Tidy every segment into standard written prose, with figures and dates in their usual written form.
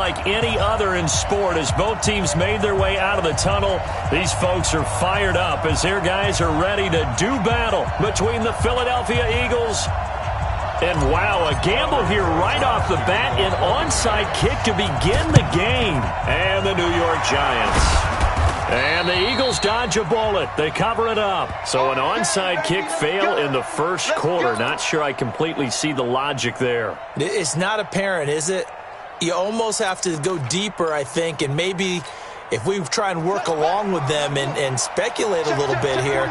Like any other in sport, as both teams made their way out of the tunnel, these folks are fired up as their guys are ready to do battle between the Philadelphia Eagles. And wow, a gamble here right off the bat, an onside kick to begin the game. And the New York Giants. And the Eagles dodge a bullet. They cover it up. So an onside kick fail in the first quarter. Not sure I completely see the logic there. It's not apparent, is it? You almost have to go deeper, I think, and maybe if we try and work along with them and speculate a little bit here,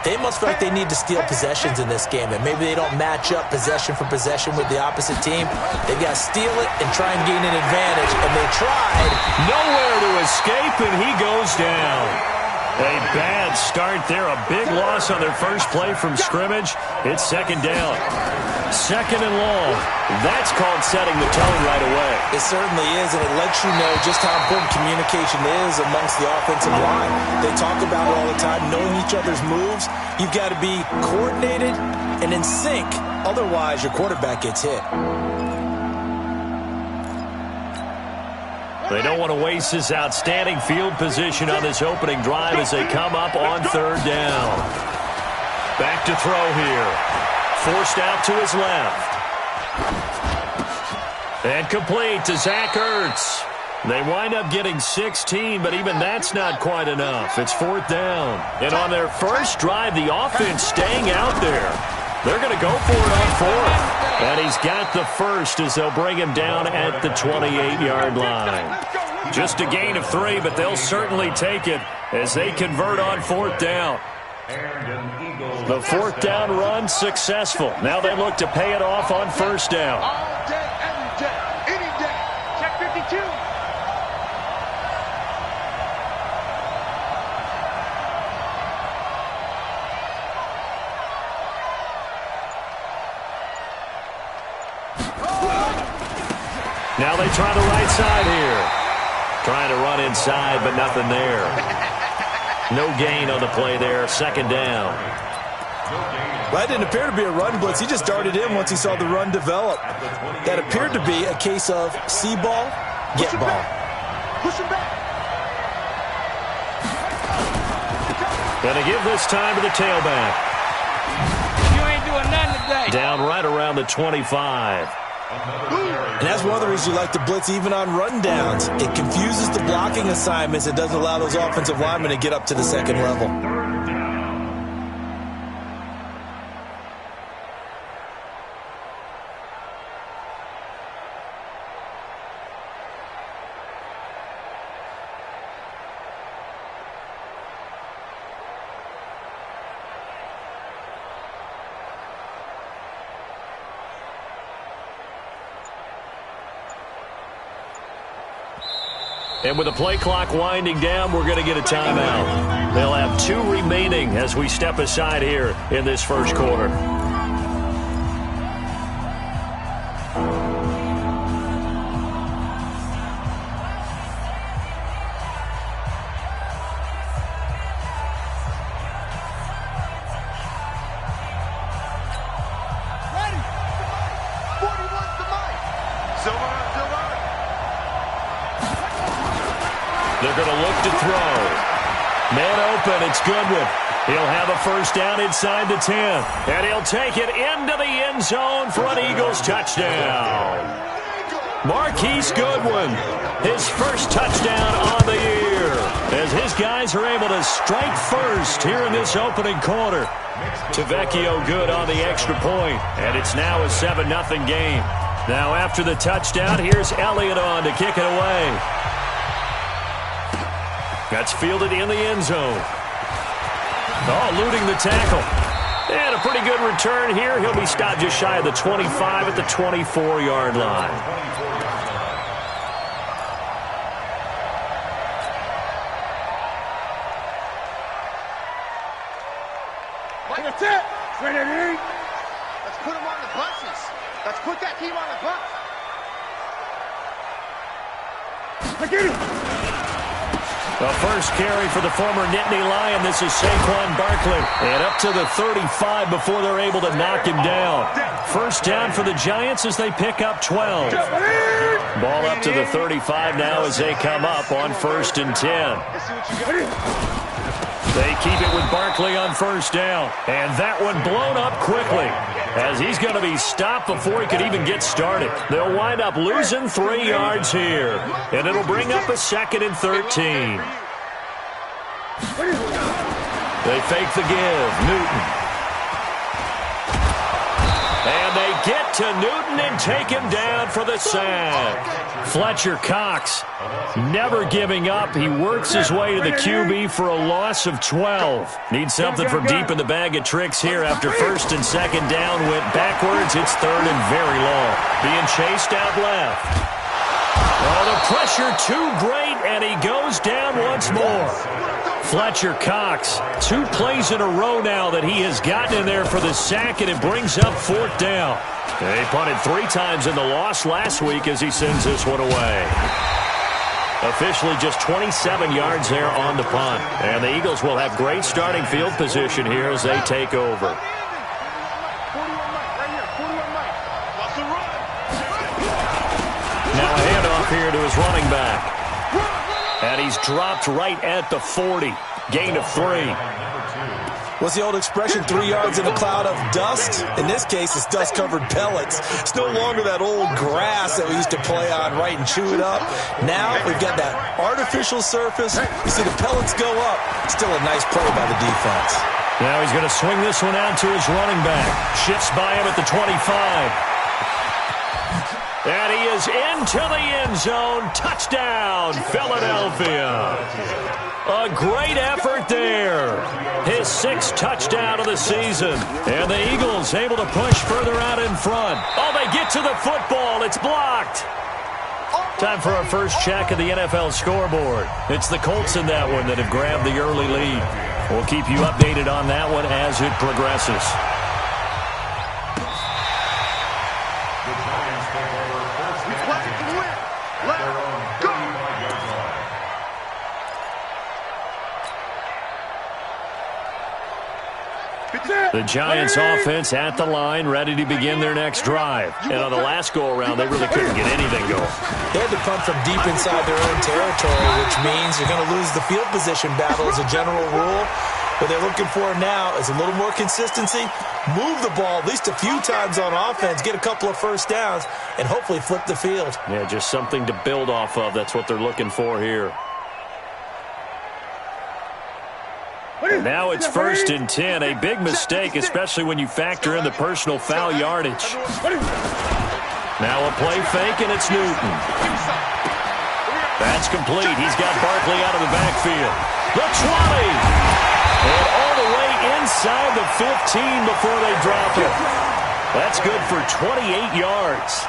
they must feel like they need to steal possessions in this game, and maybe they don't match up possession for possession with the opposite team. They've got to steal it and try and gain an advantage, and they tried. Nowhere to escape, and he goes down. A bad start there, a big loss on their first play from scrimmage. It's second down. Second and long. That's called setting the tone right away. It certainly is, and it lets you know just how important communication is amongst the offensive line. They talk about it all the time, knowing each other's moves. You've got to be coordinated and in sync. Otherwise, your quarterback gets hit. They don't want to waste this outstanding field position on this opening drive as they come up on third down. Back to throw here. Forced out to his left. And complete to Zach Ertz. They wind up getting 16, but even that's not quite enough. It's fourth down. And on their first drive, the offense staying out there. They're going to go for it on fourth. And he's got the first as they'll bring him down at the 28-yard line. Just a gain of 3, but they'll certainly take it as they convert on fourth down. The fourth down run successful. Now they look to pay it off on first down. All day, every day, any day. Check 52. Now they try the right side here. Trying to run inside, but nothing there. No gain on the play there. Second down. Well, that didn't appear to be a run blitz. He just darted in once he saw the run develop. That appeared to be a case of see ball, get ball. Push him back. Gonna give this time to the tailback. You ain't doing nothing today. Down right around the 25. And that's one of the reasons you like to blitz even on run downs. It confuses the blocking assignments. It doesn't allow those offensive linemen to get up to the second level. And with the play clock winding down, we're going to get a timeout. They'll have 2 remaining as we step aside here in this first quarter. Ready. 41's the mic. Silver. They're going to look to throw. Man open, it's Goodwin. He'll have a first down inside the 10. And he'll take it into the end zone for an Eagles touchdown. Marquise Goodwin, his first touchdown on the year. As his guys are able to strike first here in this opening quarter. Tavecchio good on the extra point. And it's now a 7-0 game. Now after the touchdown, here's Elliott on to kick it away. That's fielded in the end zone. Oh, eluding the tackle. And a pretty good return here. He'll be stopped just shy of the 25 at the 24-yard line. That's it. Ready. Let's put him on the buses. Let's put that team on the bus. I get it. A first carry for the former Nittany Lion. This is Saquon Barkley. And up to the 35 before they're able to knock him down. First down for the Giants as they pick up 12. Ball up to the 35 now as they come up on 1st and 10. They keep it with Barkley on first down. And that one blown up quickly as he's going to be stopped before he could even get started. They'll wind up losing 3 yards here. And it'll bring up a 2nd and 13. They fake the give. Newton. And they get to Newton and take him down for the sack. Fletcher Cox never giving up. He works his way to the QB for a loss of 12. Needs something from deep in the bag of tricks here after 1st and 2nd down went backwards. It's 3rd and very long. Being chased out left. Oh, the pressure too great, and he goes down once more. Fletcher Cox, 2 plays in a row now that he has gotten in there for the sack, and it brings up 4th down. They punted 3 times in the loss last week as he sends this one away. Officially just 27 yards there on the punt. And the Eagles will have great starting field position here as they take over. Now a handoff here to his running back. And he's dropped right at the 40. Gain of 3. What's the old expression, 3 yards in a cloud of dust? In this case, it's dust-covered pellets. It's no longer that old grass that we used to play on, right, and chew it up. Now we've got that artificial surface. You see the pellets go up. Still a nice play by the defense. Now he's going to swing this one out to his running back. Shifts by him at the 25. And he is into the end zone. Touchdown, Philadelphia. A great effort there. His 6th touchdown of the season. And the Eagles able to push further out in front. Oh, they get to the football. It's blocked. Time for our first check of the NFL scoreboard. It's the Colts in that one that have grabbed the early lead. We'll keep you updated on that one as it progresses. The Giants offense at the line, ready to begin their next drive. And on the last go-around, they really couldn't get anything going. They had to punt from deep inside their own territory, which means you're going to lose the field position battle as a general rule. What they're looking for now is a little more consistency, move the ball at least a few times on offense, get a couple of first downs, and hopefully flip the field. Yeah, just something to build off of. That's what they're looking for here. Now it's 1st and 10. A big mistake, especially when you factor in the personal foul yardage. Now a play fake, and it's Newton. That's complete. He's got Barkley out of the backfield. The 20. And all the way inside the 15 before they drop it. That's good for 28 yards.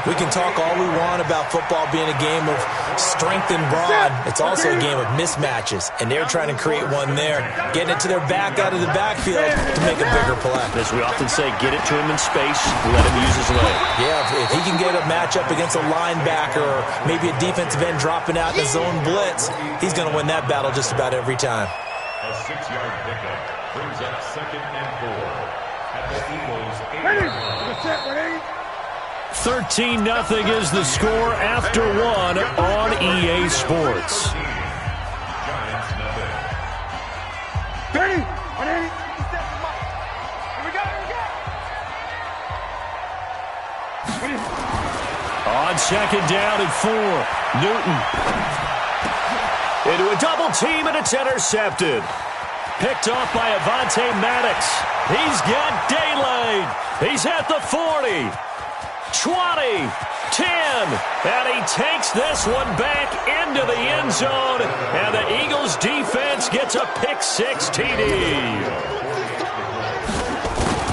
We can talk all we want about football being a game of strength and brawn. It's also a game of mismatches, and they're trying to create one there, getting it to their back out of the backfield to make a bigger play. As we often say, get it to him in space, let him use his leg. Yeah, if he can get a matchup against a linebacker or maybe a defensive end dropping out in a zone blitz, he's going to win that battle just about every time. A 6-yard pickup brings up 2nd and 4. At the Eagles' 8-yard line. 13-0 is the score after 1 on EA Sports. Giants nothing. 30. On 2nd down and 4, Newton. Into a double team, and it's intercepted. Picked off by Avonte Maddox. He's got Daylight. He's at the 40. 20, 10, and he takes this one back into the end zone, and the Eagles defense gets a pick-6 TD.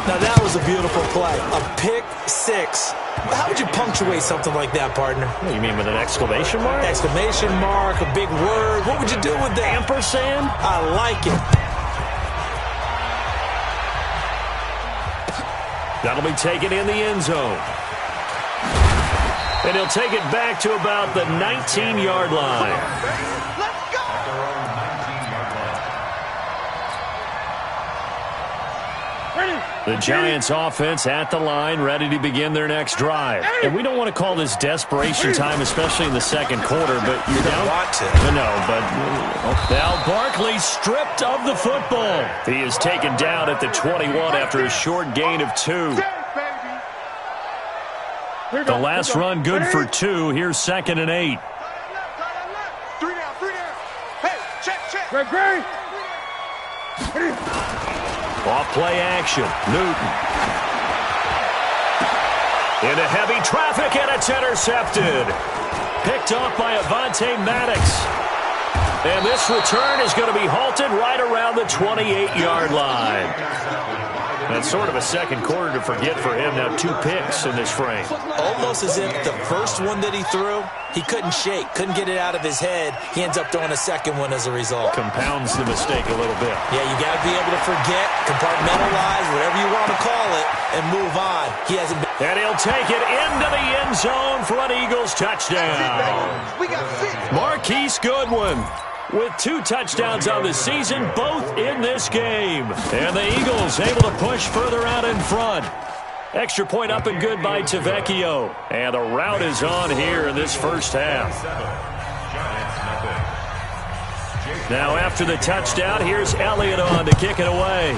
Now that was a beautiful play, a pick-6. How would you punctuate something like that, partner? What do you mean, with an exclamation mark? Exclamation mark, a big word. What would you do with that? Ampersand? I like it. That'll be taken in the end zone. And he'll take it back to about the 19-yard line. at their own 19-yard line. The Giants offense at the line, ready to begin their next drive. And we don't want to call this desperation time, especially in the second quarter, but you're down. Want to. No, but now Barkley stripped of the football. He is taken down at the 21 after a short gain of 2. The last run good for 2. Here's 2nd and 8. 3 down. Hey, check. Great. Off play action. Newton. Into heavy traffic, and it's intercepted. Picked off by Avonte Maddox. And this return is going to be halted right around the 28-yard line. That's sort of a second quarter to forget for him. Now 2 picks in this frame. Almost as if the first one that he threw, he couldn't shake, couldn't get it out of his head. He ends up throwing a second one as a result. Compounds the mistake a little bit. Yeah, you got to be able to forget, compartmentalize, whatever you want to call it, and move on. He hasn't been. And he'll take it into the end zone for an Eagles touchdown. We got 6. Marquise Goodwin with 2 touchdowns on the season, both in this game. And the Eagles able to push further out in front. Extra point up and good by Tavecchio. And the route is on here in this first half. Now after the touchdown, here's Elliott on to kick it away.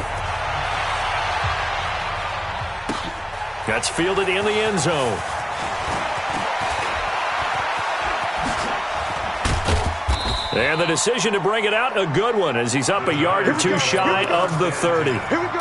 That's fielded in the end zone. And the decision to bring it out, a good one, as he's up a yard or 2 shy of the 30. Here we go.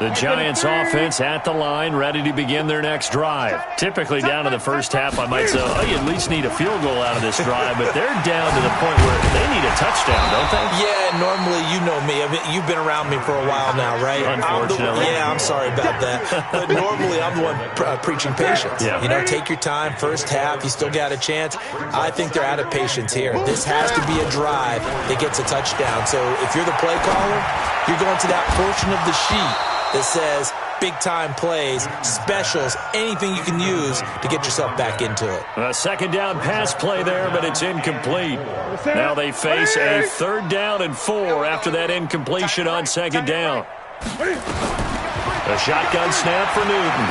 The Giants offense at the line, ready to begin their next drive. Typically down to the first half, I might say, oh, you at least need a field goal out of this drive, but they're down to the point where they need a touchdown, don't they? Yeah, normally, you know me. I mean, you've been around me for a while now, right? Unfortunately. I'm sorry about that. But normally, I'm the one preaching patience. Yeah. You know, take your time. First half, you still got a chance. I think they're out of patience here. This has to be a drive that gets a touchdown. So if you're the play caller, you're going to that portion of the sheet that says big-time plays, specials, anything you can use to get yourself back into it. A second down pass play there, but it's incomplete. Now they face a 3rd down and 4 after that incompletion on 2nd down. A shotgun snap for Newton.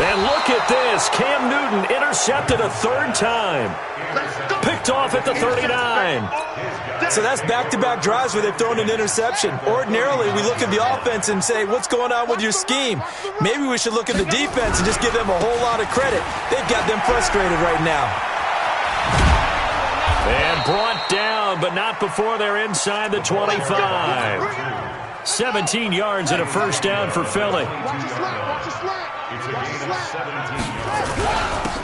And look at this. Cam Newton intercepted a 3rd time. Picked off at the 39. So that's back-to-back drives where they've thrown an interception. Ordinarily, we look at the offense and say, what's going on with your scheme? Maybe we should look at the defense and just give them a whole lot of credit. They've got them frustrated right now. And brought down, but not before they're inside the 25. 17 yards and a 1st down for Philly. It's a gain of 17.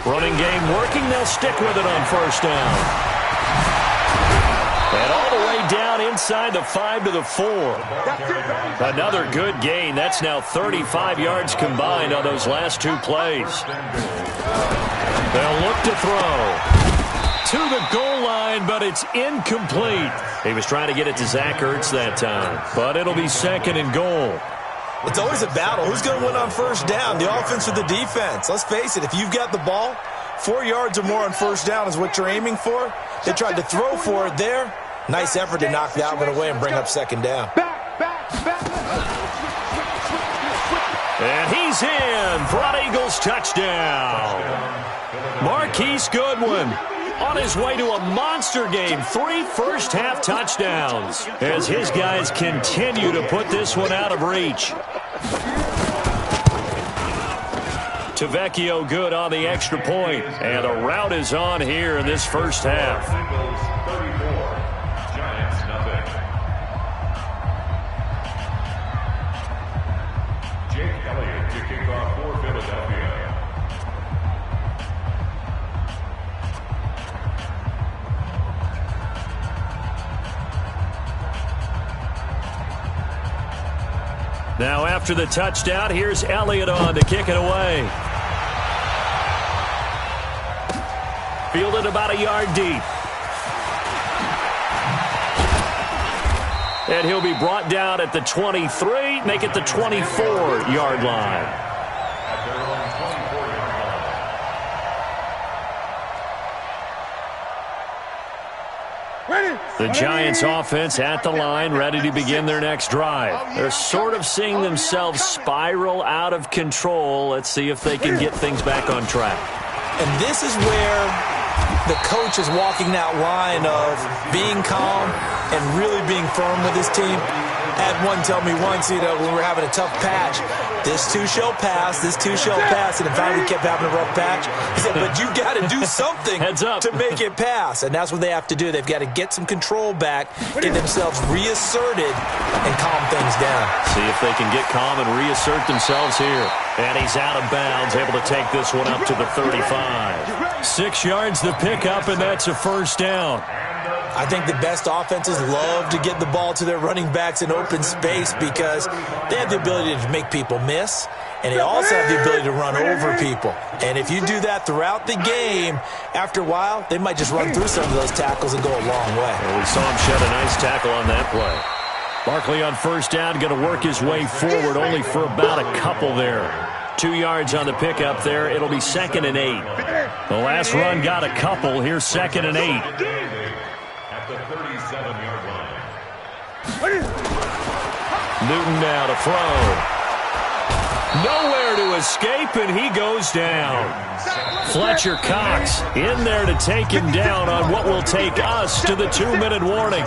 Running game working. They'll stick with it on 1st down. And all the way down inside the 5 to the 4. Another good gain. That's now 35 yards combined on those last 2 plays. They'll look to throw to the goal line, but it's incomplete. He was trying to get it to Zach Ertz that time, but it'll be 2nd and goal. It's always a battle. Who's going to win on 1st down, the offense or the defense? Let's face it, if you've got the ball, 4 yards or more on 1st down is what you're aiming for. They tried to throw for it there. Nice effort to knock that one away and bring up 2nd down. And he's in for an Eagles touchdown. Marquise Goodwin on his way to a monster game. 3 first-half touchdowns as his guys continue to put this one out of reach. Tavecchio good on the extra point, and the route is on here in this first half. Eagles 34, Giants nothing. Jake Elliott to kick off for Philadelphia. Now after the touchdown, here's Elliott on to kick it away. Fielded about a yard deep. And he'll be brought down at the 23, make it the 24-yard line. At their own 24-yard line. The Giants offense at the line, ready to begin their next drive. They're sort of seeing themselves spiral out of control. Let's see if they can get things back on track. And this is where the coach is walking that line of being calm and really being firm with his team. Had one tell me once, when we were having a tough patch, this too shall pass, this too shall pass, and in fact we kept having a rough patch. He said, but you got to do something to make it pass, and that's what they have to do. They've got to get some control back, get themselves reasserted, and calm things down. See if they can get calm and reassert themselves here. And he's out of bounds, able to take this one up to the 35. 6 yards the pickup, and that's a first down. I think the best offenses love to get the ball to their running backs in open space because they have the ability to make people miss, and they also have the ability to run over people. And if you do that throughout the game, after a while, they might just run through some of those tackles and go a long way. Well, we saw him shed a nice tackle on that play. Barkley on first down, going to work his way forward, only for about a couple there. 2 yards on the pickup there. It'll be 2nd and 8. The last run got a couple. Here's 2nd and 8. At the 37-yard line. Newton now to throw. Nowhere to escape, and he goes down. Fletcher Cox in there to take him down on what will take us to the 2-minute warning.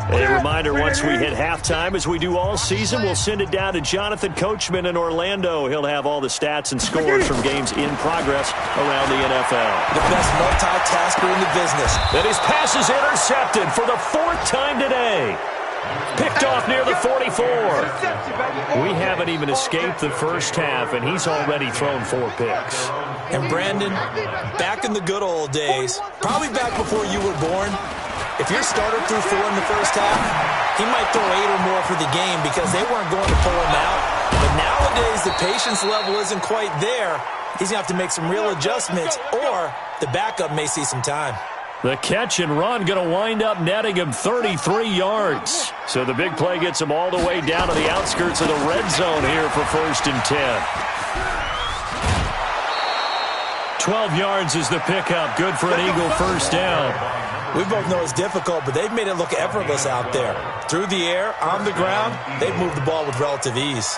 A reminder, once we hit halftime, as we do all season, we'll send it down to Jonathan Coachman in Orlando. He'll have all the stats and scores from games in progress around the NFL. The best multitasker in the business. And his pass is intercepted for the 4th time today. Picked off near the 44. We haven't even escaped the first half, and he's already thrown 4 picks. And Brandon, back in the good old days, probably back before you were born, if your starter threw 4 in the first half, he might throw 8 or more for the game because they weren't going to pull him out. But nowadays, the patience level isn't quite there. He's going to have to make some real adjustments, or the backup may see some time. The catch and run going to wind up netting him 33 yards. So the big play gets him all the way down to the outskirts of the red zone here for 1st and 10. 12 yards is the pickup. Good for an Eagle first down. We both know it's difficult, but they've made it look effortless out there. Through the air, on the ground, they've moved the ball with relative ease.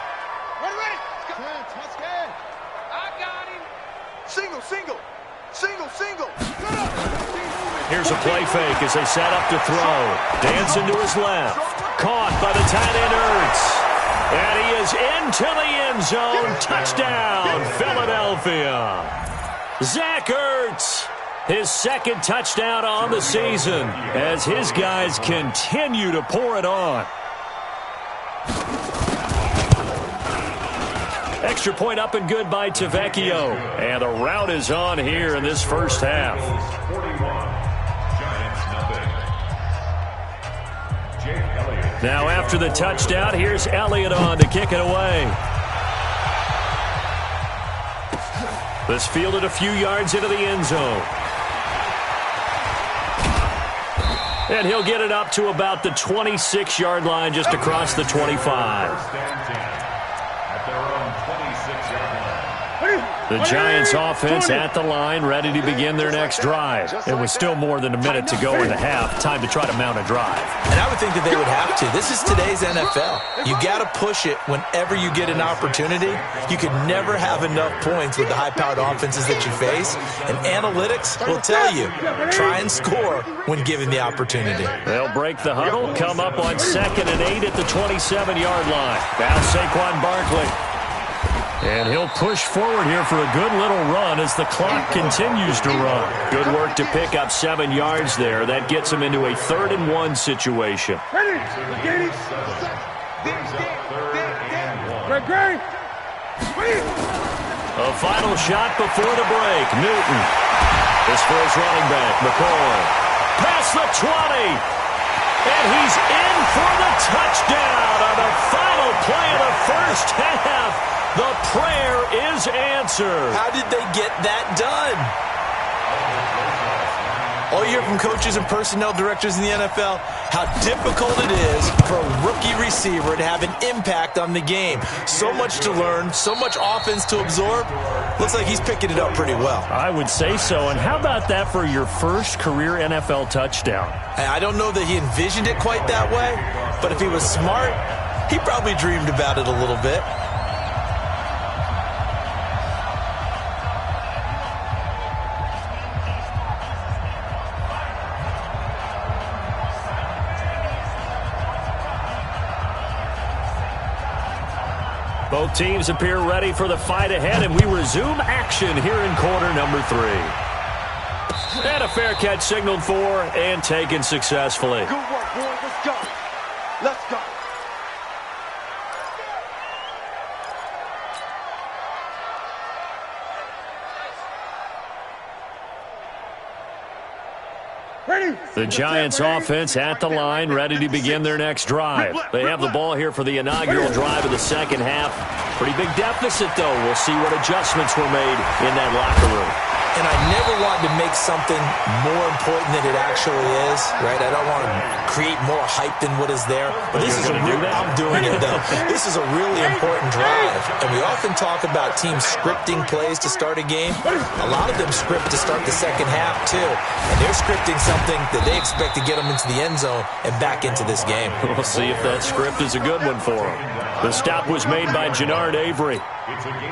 Here's a play fake as they set up to throw. Dancing to his left. Caught by the tight end Ertz. And he is into the end zone. Touchdown, Philadelphia. Zach Ertz. His 2nd touchdown on the season as his guys continue to pour it on. Extra point up and good by Tavecchio. And the route is on here in this first half. 41, Giants nothing. Jake Elliott. Now after the touchdown, here's Elliott on to kick it away. This fielded a few yards into the end zone. And he'll get it up to about the 26-yard line, just across the 25. At their own 26-yard line. The Giants offense at the line, ready to begin their next drive. It was still more than a minute to go in the half. Time to try to mount a drive. And I would think that they would have to. This is today's NFL. You got to push it whenever you get an opportunity. You can never have enough points with the high-powered offenses that you face. And analytics will tell you, try and score when given the opportunity. They'll break the huddle, come up on 2nd and 8 at the 27-yard line. Now Saquon Barkley. And he'll push forward here for a good little run as the clock continues to run. Good work to pick up 7 yards there. That gets him into a 3rd and 1 situation. A final shot before the break. Newton. This for his running back, McCoy. Past the 20. And he's in for the touchdown on the final play of the first half. The prayer is answered. How did they get that done? All you hear from coaches and personnel directors in the NFL, how difficult it is for a rookie receiver to have an impact on the game. So much to learn, so much offense to absorb. Looks like he's picking it up pretty well. I would say so. And how about that for your first career NFL touchdown? I don't know that he envisioned it quite that way, but if he was smart, he probably dreamed about it a little bit. Both teams appear ready for the fight ahead, and we resume action here in quarter number 3. And a fair catch signaled for and taken successfully. Good work, boy. Let's go. Let's go. The Giants offense at the line, ready to begin their next drive. They have the ball here for the inaugural drive of the second half. Pretty big deficit, though. We'll see what adjustments were made in that locker room. And I never wanted to make something more important than it actually is, right? I don't want to create more hype than what is there. But this is a real, I'm doing it, though. This is a really important drive. And we often talk about teams scripting plays to start a game. A lot of them script to start the second half, too. And they're scripting something that they expect to get them into the end zone and back into this game. We'll see if that script is a good one for them. The stop was made by Jannard Avery.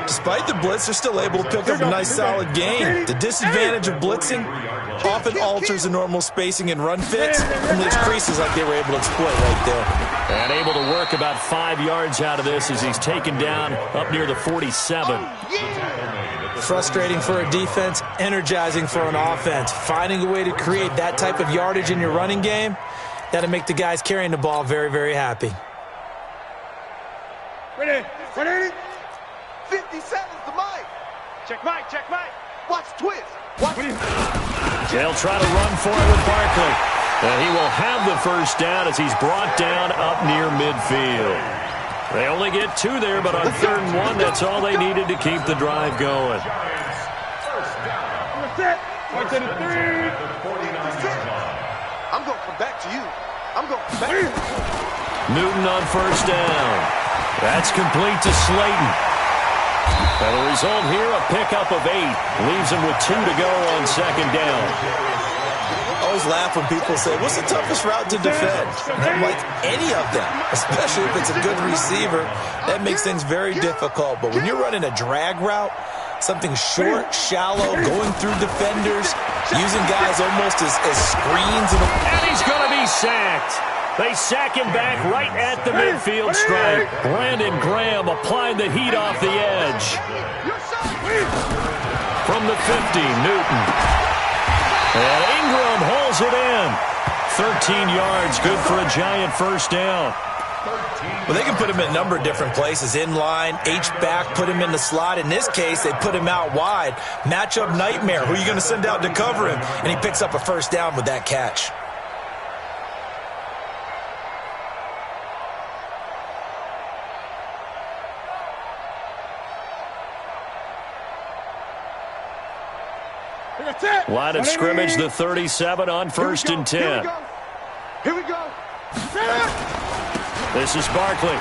Despite the blitz, they're still able to pick up a nice, solid gain. The disadvantage of blitzing often alters the normal spacing and run fits and leaves creases like they were able to exploit right there. And able to work about 5 yards out of this as he's taken down up near the 47. Frustrating for a defense, energizing for an offense. Finding a way to create that type of yardage in your running game, that'll make the guys carrying the ball very, very happy. Ready? 50 seconds to Mike. Check Mike, check Mike. Watch twist. Watch. They'll try to run for it with Barkley. And he will have the first down as he's brought down up near midfield. They only get 2 there, but on 3rd and 1, that's all they needed to keep the drive going. I'm going to come back to you. I'm going to come back. Newton on first down. That's complete to Slayton. And the result here, a pickup of 8. Leaves him with 2 to go on 2nd down. I always laugh when people say, what's the toughest route to defend? And I'm like, any of them, especially if it's a good receiver. That makes things very difficult. But when you're running a drag route, something short, shallow, going through defenders, using guys almost as screens. And he's going to be sacked. They sack him back right at the midfield stripe. Brandon Graham applying the heat off the edge. From the 50, Newton. And Ingram holds it in. 13 yards, good for a Giant first down. Well, they can put him in a number of different places. In line, H-back, put him in the slot. In this case, they put him out wide. Matchup nightmare. Who are you going to send out to cover him? And he picks up a first down with that catch. Line of scrimmage, the 37 on 1st and 10. Here we go. This is Barkley.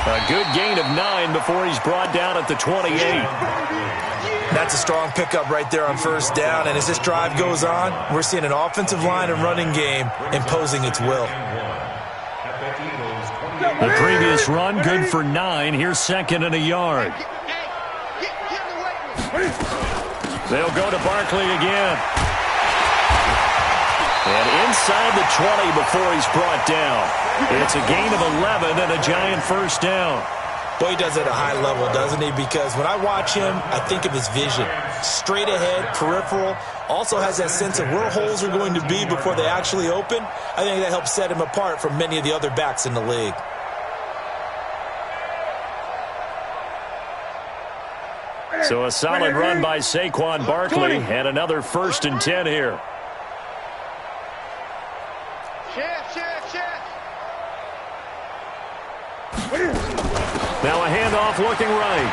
A good gain of 9 before he's brought down at the 28. That's a strong pickup right there on first down. And as this drive goes on, we're seeing an offensive line and running game imposing its will. The previous run, good for 9. Here's 2nd and a yard. They'll go to Barkley again. And inside the 20 before he's brought down. It's a gain of 11 and a Giant first down. Boy, he does it at a high level, doesn't he? Because when I watch him, I think of his vision. Straight ahead, peripheral. Also has that sense of where holes are going to be before they actually open. I think that helps set him apart from many of the other backs in the league. So a solid run by Saquon Barkley and another 1st and 10 here. Now a handoff looking right.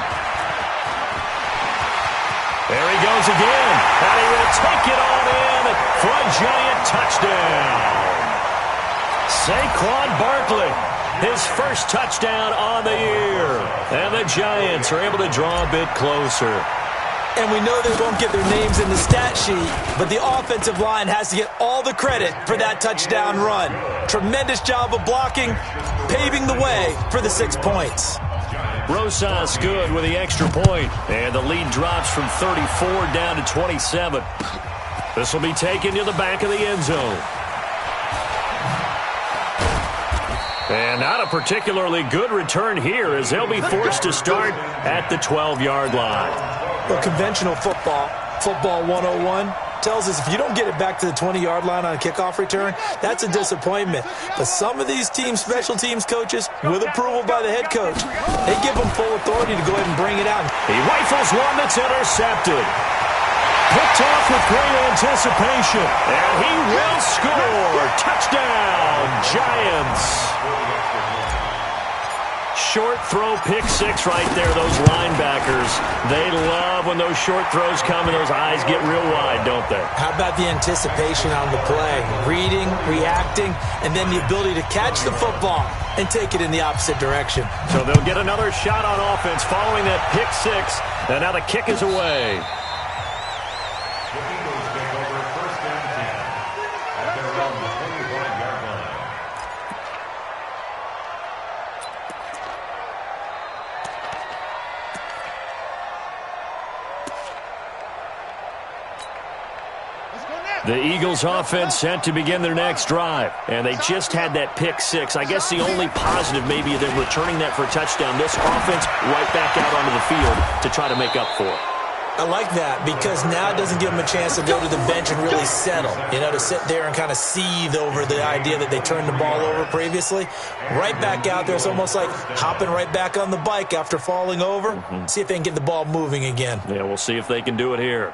There he goes again. And he will take it all in Giant touchdown. Saquon Barkley, his first touchdown on the year. And the Giants are able to draw a bit closer. And we know they won't get their names in the stat sheet, but the offensive line has to get all the credit for that touchdown run. Tremendous job of blocking, paving the way for the 6 points. Rosas good with the extra point, and the lead drops from 34 down to 27. This will be taken to the back of the end zone. And not a particularly good return here, as they'll be forced to start at the 12-yard line. Well, conventional football 101, tells us if you don't get it back to the 20-yard line on a kickoff return, that's a disappointment. But some of these team special teams coaches, with approval by the head coach, they give them full authority to go ahead and bring it out. He rifles one that's intercepted. Picked off with great anticipation. And he will score. Touchdown, Giants. Short throw, pick six right there. Those linebackers, they love when those short throws come and those eyes get real wide, don't they? How about the anticipation on the play? Reading, reacting, and then the ability to catch the football and take it in the opposite direction. So they'll get another shot on offense following that pick six. And now the kick is away. The Eagles take over first and 10 at their own 25-yard line. The Eagles offense set to begin their next drive, and they just had that pick six. I guess the only positive maybe is them returning that for a touchdown. This offense right back out onto the field to try to make up for it. I like that because now it doesn't give them a chance to go to the bench and really settle, to sit there and kind of seethe over the idea that they turned the ball over previously. Right back out there, it's almost like hopping right back on the bike after falling over. See if they can get the ball moving again. Yeah, we'll see if they can do it here.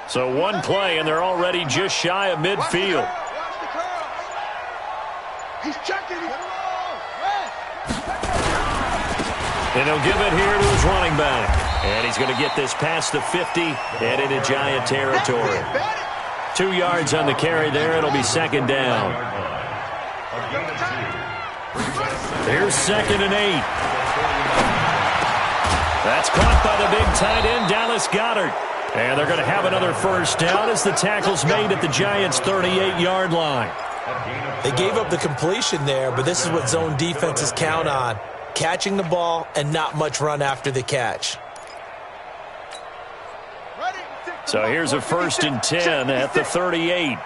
So one play, and they're already just shy of midfield. He's checking. And he'll give it here to his running back. And he's going to get this past the 50 and into Giant territory. 2 yards on the carry there. It'll be second down. Here's 2nd and 8. That's caught by the big tight end, Dallas Goedert. And they're going to have another first down as the tackle's made at the Giants' 38-yard line. They gave up the completion there, but this is what zone defenses count on. Catching the ball and not much run after the catch. So here's a 1st and 10 at the 38.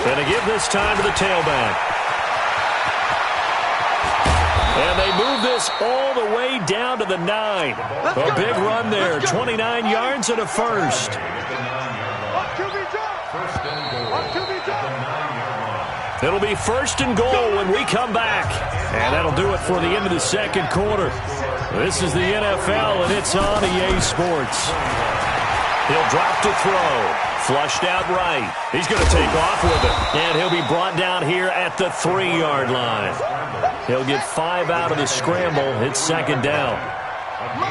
And they give this time to the tailback. And they move this all the way down to the 9. A big run there, 29 yards and a first. It'll be 1st and goal when we come back. And that'll do it for the end of the second quarter. This is the NFL, and it's on EA Sports. He'll drop to throw. Flushed out right. He's going to take off with it. And he'll be brought down here at the 3-yard line. He'll get 5 out of the scramble. It's second down.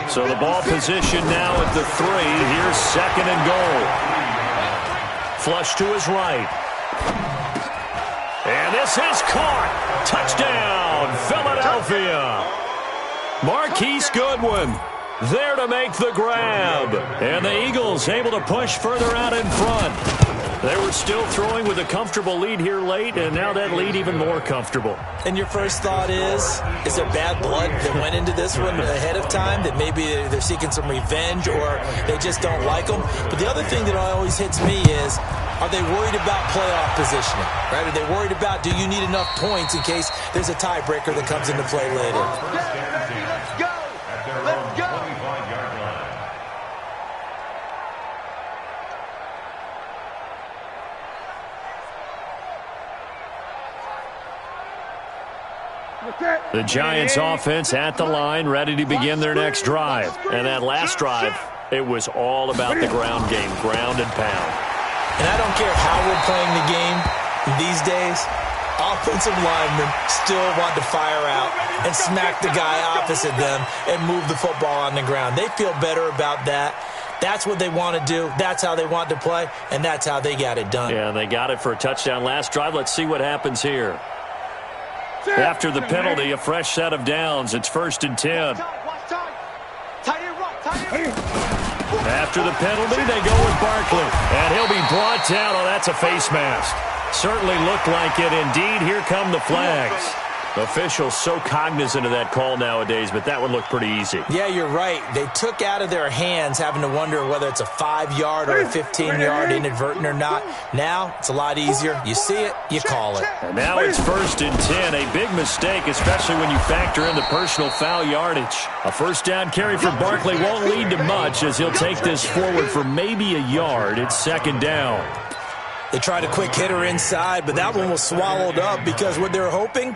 So the ball position now at the 3. Here's 2nd and goal. Flush to his right. And this is caught. Touchdown, Philadelphia. Marquise Goodwin there to make the grab. And the Eagles able to push further out in front. They were still throwing with a comfortable lead here late, and now that lead even more comfortable. And your first thought is there bad blood that went into this one ahead of time, that maybe they're seeking some revenge or they just don't like them? But the other thing that always hits me is, are they worried about playoff positioning? Right? Are they worried about, do you need enough points in case there's a tiebreaker that comes into play later? Let's go! Let's go! The Giants offense at the line, ready to begin their next drive. And that last drive, it was all about the ground game, ground and pound. And I don't care how we're playing the game these days, offensive linemen still want to fire out and smack the guy opposite them and move the football on the ground. They feel better about that That's what they want to do. That's how they want to play, and that's how they got it done. Yeah, they got it for a touchdown last drive. Let's see what happens here. After the penalty, a fresh set of downs. It's 1st and 10. After the penalty, they go with Barkley. And he'll be brought down. Oh, that's a face mask. Certainly looked like it. Indeed, here come the flags. Officials so cognizant of that call nowadays, but that one looked pretty easy. Yeah, you're right. They took out of their hands having to wonder whether it's a 5-yard or a 15-yard inadvertent or not. Now, it's a lot easier. You see it, you call it. And now it's 1st and 10. A big mistake, especially when you factor in the personal foul yardage. A first down carry for Barkley won't lead to much as he'll take this forward for maybe a yard. It's 2nd down. They tried a quick hitter inside, but that one was swallowed up because what they're hoping,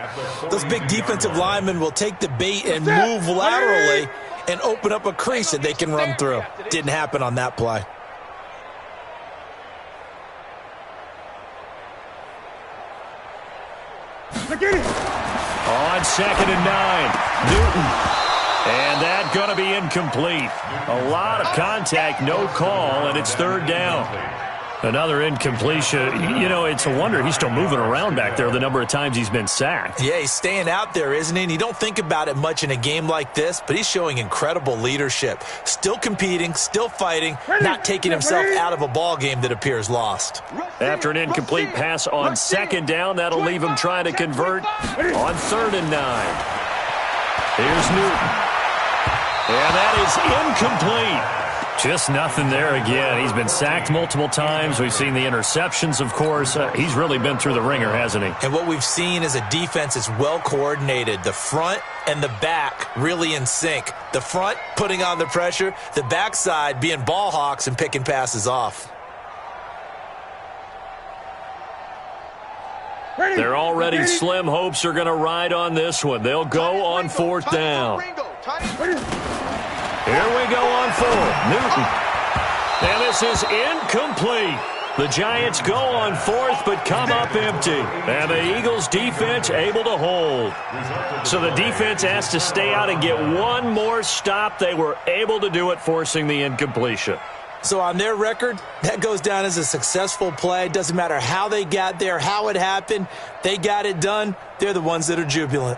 those big defensive linemen will take the bait and move laterally and open up a crease that they can run through. Didn't happen on that play. On 2nd and 9, Newton. And that's going to be incomplete. A lot of contact, no call, and it's 3rd down. Another incompletion. You know, it's a wonder he's still moving around back there the number of times he's been sacked. Yeah, he's staying out there, isn't he? And you don't think about it much in a game like this, but he's showing incredible leadership. Still competing, still fighting, not taking himself out of a ball game that appears lost. After an incomplete pass on 2nd down, that'll leave him trying to convert on 3rd and 9. Here's Newton. And that is incomplete. Just nothing there again. He's been sacked multiple times. We've seen the interceptions, of course. He's really been through the ringer, hasn't he? And what we've seen is a defense that's well coordinated. The front and the back really in sync. The front putting on the pressure, the backside being ball hawks and picking passes off. Their already slim hopes are going to ride on this one. They'll go on 4th down. Here we go on 4th. Newton. And this is incomplete. The Giants go on 4th but come up empty. And the Eagles defense able to hold. So the defense has to stay out and get one more stop. They were able to do it, forcing the incompletion. So on their record, that goes down as a successful play. It doesn't matter how they got there, how it happened. They got it done. They're the ones that are jubilant.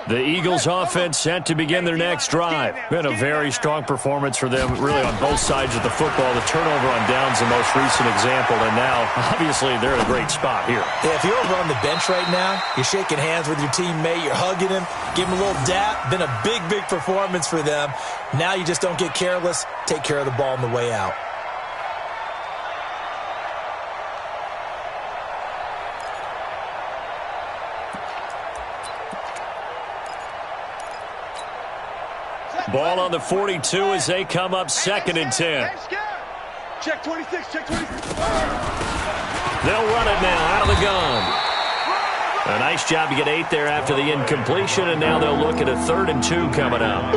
The Eagles offense set to begin their next drive. Been a very strong performance for them, really on both sides of the football. The turnover on downs, the most recent example, and now, obviously, they're in a great spot here. Yeah, if you're over on the bench right now, you're shaking hands with your teammate, you're hugging him, give him a little dap. Been a big, big performance for them. Now you just don't get careless. Take care of the ball on the way out. Ball on the 42 as they come up 2nd and 10. Check 26, check 26. They'll run it now out of the gun. A nice job to get 8 there after the incompletion, and now they'll look at a 3rd and 2 coming up.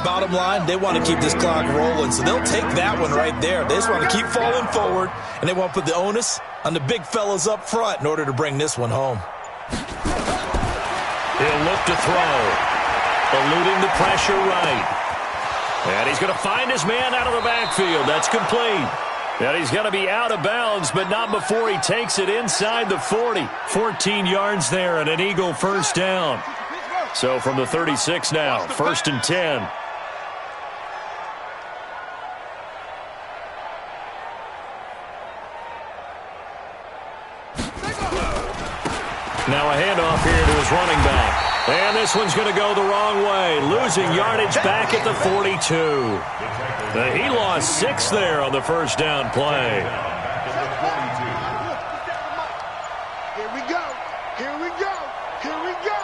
Bottom line, they want to keep this clock rolling, so they'll take that one right there. They just want to keep falling forward, and they want to put the onus on the big fellas up front in order to bring this one home. He'll look to throw. Eluding the pressure right. And he's going to find his man out of the backfield. That's complete. And he's going to be out of bounds, but not before he takes it inside the 40. 14 yards there and an Eagle first down. So from the 36 now, 1st and 10. Now a handoff here to his running back. And this one's going to go the wrong way. Losing yardage back at the 42. He lost 6 there on the first down play. Here we go. Here we go. Here we go.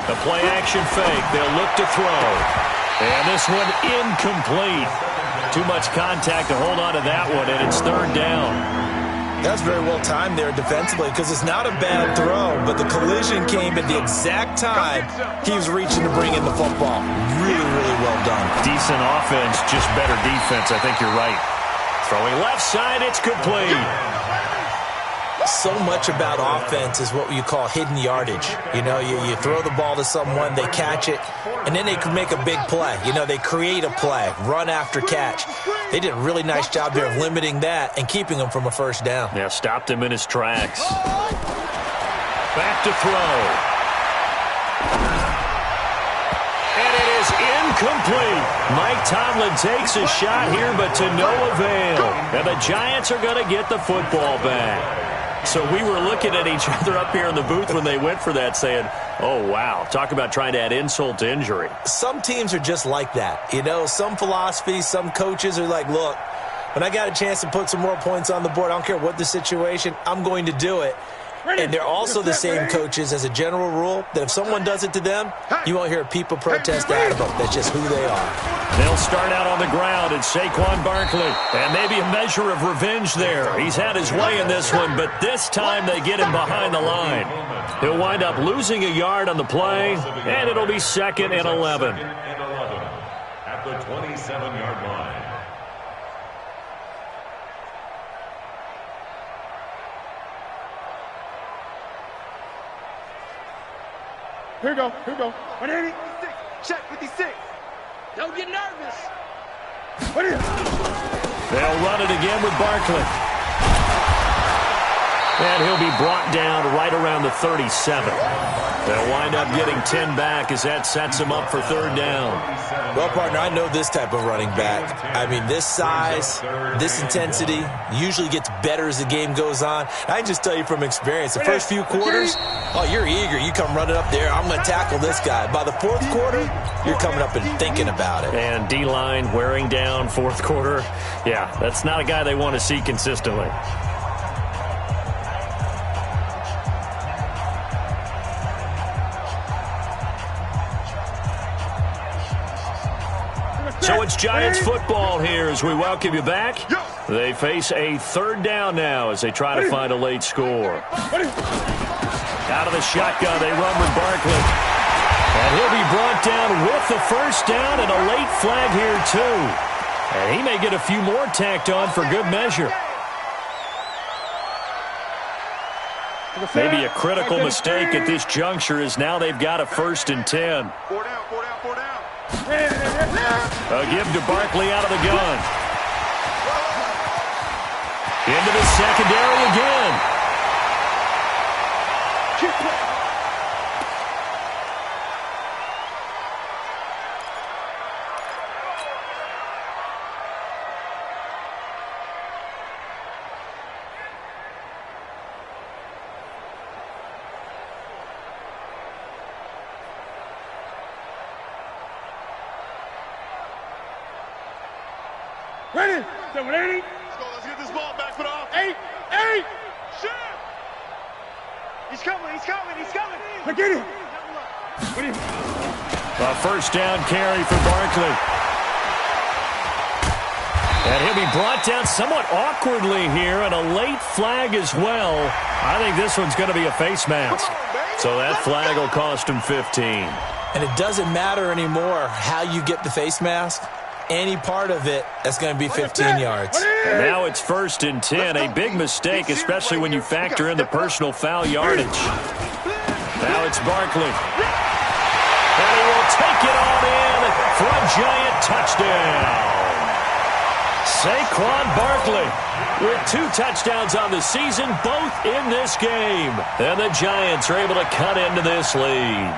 The play action fake. They'll look to throw. And this one incomplete. Too much contact to hold on to that one, and it's 3rd down. That's very well timed there defensively because it's not a bad throw, but the collision came at the exact time he was reaching to bring in the football. Really, really well done. Decent offense, just better defense. I think you're right. Throwing left side, it's complete. So much about offense is what you call hidden yardage. You know, you throw the ball to someone, they catch it, and then they can make a big play. You know, they create a play, run after catch. They did a really nice job there of limiting that and keeping them from a first down. Yeah, stopped him in his tracks. Back to throw. And it is incomplete. Mike Tomlin takes a shot here, but to no avail. And the Giants are going to get the football back. So we were looking at each other up here in the booth when they went for that saying, oh, wow, talk about trying to add insult to injury. Some teams are just like that. You know, some philosophies, some coaches are like, look, when I got a chance to put some more points on the board, I don't care what the situation, I'm going to do it. And they're also the same coaches as a general rule that if someone does it to them, you won't hear people protest at them. That's just who they are. They'll start out on the ground. It's Saquon Barkley. And maybe a measure of revenge there. He's had his way in this one, but this time they get him behind the line. He'll wind up losing a yard on the play, and it'll be 2nd and 11. At the 27-yard line. Here we go. 180. Check 56. Don't get nervous. What is it? They'll run it again with Barkley. And he'll be brought down right around the 37. They'll wind up getting 10 back as that sets him up for 3rd down. Well, partner, I know this type of running back. I mean, this size, this intensity usually gets better as the game goes on. I can just tell you from experience, the first few quarters, oh, you're eager. You come running up there, I'm going to tackle this guy. By the 4th quarter, you're coming up and thinking about it. And D-line wearing down 4th quarter. Yeah, that's not a guy they want to see consistently. So it's Giants football here as we welcome you back. They face a 3rd down now as they try to find a late score. Out of the shotgun, they run with Barkley. And he'll be brought down with the 1st down and a late flag here too. And he may get a few more tacked on for good measure. Maybe a critical mistake at this juncture is now they've got a 1st and 10. 4 down. A give to Barkley out of the gun. Into the secondary again. Ready? 780. Let's get this ball back for the off. 8. Shit. He's coming. Look at him. A 1st down carry for Barkley. And he'll be brought down somewhat awkwardly here, and a late flag as well. I think this one's going to be a face mask. So that flag will cost him 15. And it doesn't matter anymore how you get the face mask. Any part of it, that's going to be 15 yards. And now it's 1st and 10. A big mistake, especially when you factor in the personal foul yardage. Now it's Barkley. And he will take it on in for a Giant touchdown. Saquon Barkley with 2 touchdowns on the season, both in this game. And the Giants are able to cut into this lead.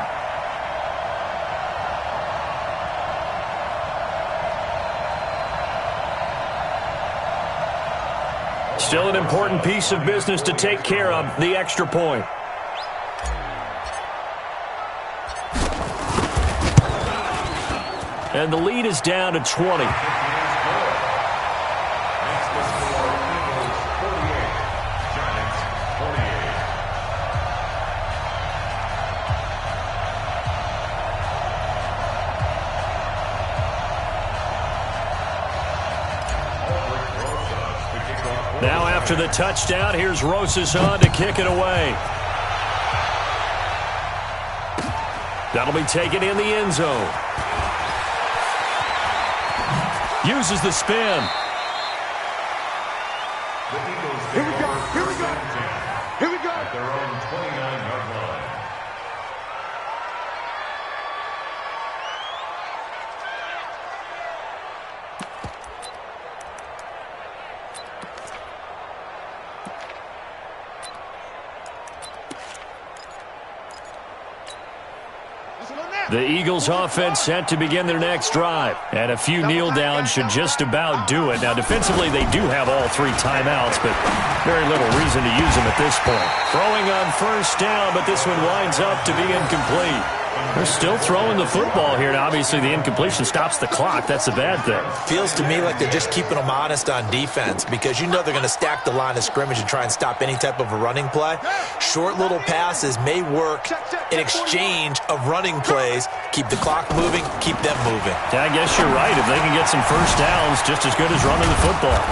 Still an important piece of business to take care of, the extra point. And the lead is down to 20. Now after the touchdown, here's Rosas on to kick it away. That'll be taken in the end zone. Uses the spin. Here we go. The Eagles offense set to begin their next drive. And a few kneel downs should just about do it. Now, defensively, they do have all 3 timeouts, but very little reason to use them at this point. Throwing on first down, but this one winds up to be incomplete. They're still throwing the football here, and obviously the incompletion stops the clock. That's a bad thing. Feels to me like they're just keeping them honest on defense because you know they're going to stack the line of scrimmage and try and stop any type of a running play. Short little passes may work in exchange of running plays. Keep the clock moving, keep them moving. Yeah, I guess you're right. If they can get some first downs, just as good as running the football.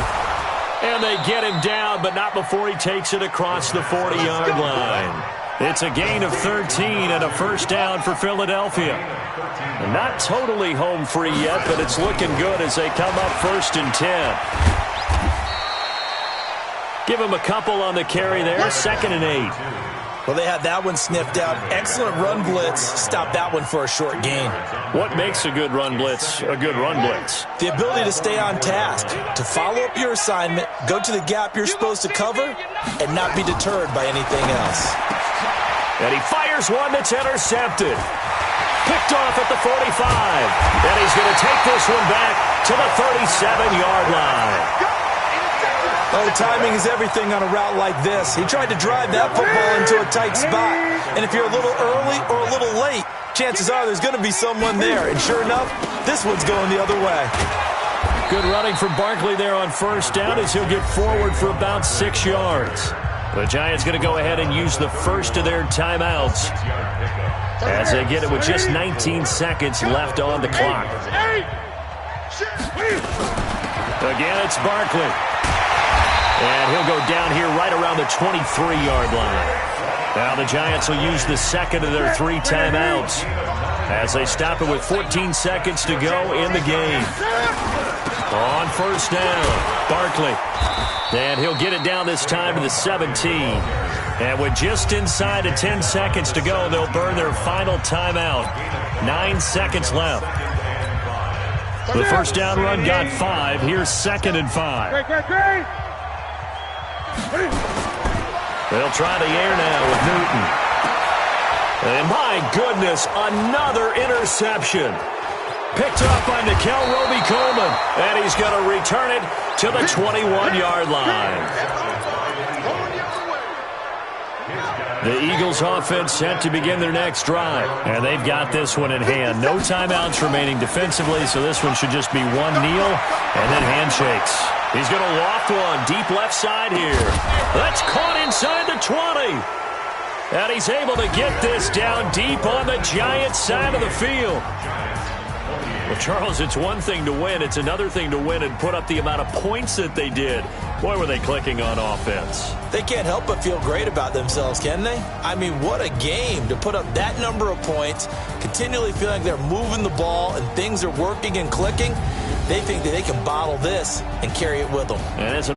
And they get him down, but not before he takes it across the 40-yard line. It's a gain of 13 and a first down for Philadelphia. And not totally home free yet, but it's looking good as they come up 1st and 10. Give him a couple on the carry there, 2nd and 8. Well, they had that one sniffed out. Excellent run blitz. Stop that one for a short gain. What makes a good run blitz a good run blitz? The ability to stay on task, to follow up your assignment, go to the gap you're supposed to cover, and not be deterred by anything else. And he fires one that's intercepted. Picked off at the 45. And he's going to take this one back to the 37-yard line. Oh, timing is everything on a route like this. He tried to drive that football into a tight spot. And if you're a little early or a little late, chances are there's going to be someone there. And sure enough, this one's going the other way. Good running from Barkley there on first down as he'll get forward for about 6 yards. The Giants going to go ahead and use the first of their timeouts as they get it with just 19 seconds left on the clock. Again, it's Barkley. And he'll go down here right around the 23-yard line. Now the Giants will use the second of their 3 timeouts as they stop it with 14 seconds to go in the game. On first down, Barkley. And he'll get it down this time to the 17. And with just inside of 10 seconds to go, they'll burn their final timeout. 9 seconds left. The first down run got 5. Here's 2nd and 5. They'll try the air now with Newton. And my goodness, another interception. Picked up by Nickel Roby-Coleman. And he's going to return it to the 21-yard line. The Eagles offense set to begin their next drive. And they've got this one in hand. No timeouts remaining defensively, so this one should just be one kneel and then handshakes. He's going to loft one deep left side here. That's caught inside the 20. And he's able to get this down deep on the Giants side of the field. Well, Charles, it's one thing to win. It's another thing to win and put up the amount of points that they did. Boy, were they clicking on offense. They can't help but feel great about themselves, can they? I mean, what a game to put up that number of points, continually feeling like they're moving the ball and things are working and clicking. They think that they can bottle this and carry it with them. And it's